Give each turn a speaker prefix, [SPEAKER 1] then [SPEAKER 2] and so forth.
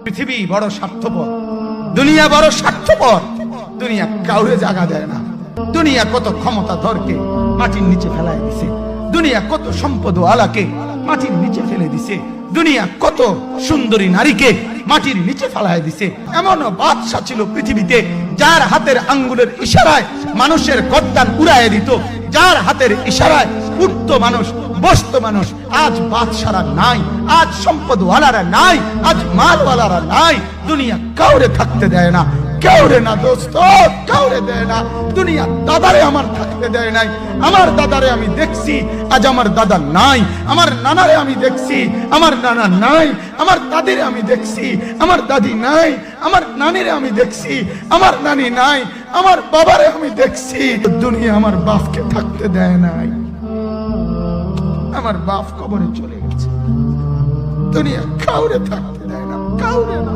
[SPEAKER 1] পৃথিবী বড় স্বার্থপর, দুনিয়া বড় স্বার্থপর। দুনিয়া কাউরে জায়গা দেয় না। দুনিয়া কত ক্ষমতাধরকে মাটির নিচে ফেলায় দিছে, দুনিয়া কত সম্পদ আলাকে মাটির নিচে ফেলে দিছে, দুনিয়া কত সুন্দরী নারীকে মাটির নিচে ফেলায় দিছে। এমন বাদশা ছিল পৃথিবীতে যার হাতের আঙ্গুলের ইশারায় মানুষের গর্দান উড়াইয়া দিত, যার হাতের ইশারায় উঠত মানুষ, বসত মানুষ। আজ বাদশারা নাই, আজ সম্পদওয়ালারা নাই, আজ মালওয়ালারা নাই। দুনিয়া কাউরে থাকতে দেয় না, কাউরে না দোস্ত, কাউরে দেয় না। দুনিয়া দাদারে আমার থাকতে দেয় নাই। আমার দাদারে আমি দেখছি, আজ আমার দাদা নাই। আমার নানারে আমি দেখছি, আমার নানা নাই। আমার দাদিরে আমি দেখছি, আমার দাদি নাই। আমার নানিরে আমি দেখছি, আমার নানি নাই। আমার বাবারে আমি দেখছি। দুনিয়া আমার বাপকে থাকতে দেয় নাই। আমার বাপ কবরে চলে গেছে। দুনিয়া কাউরে থাকতে দেয় না, কাউরে না।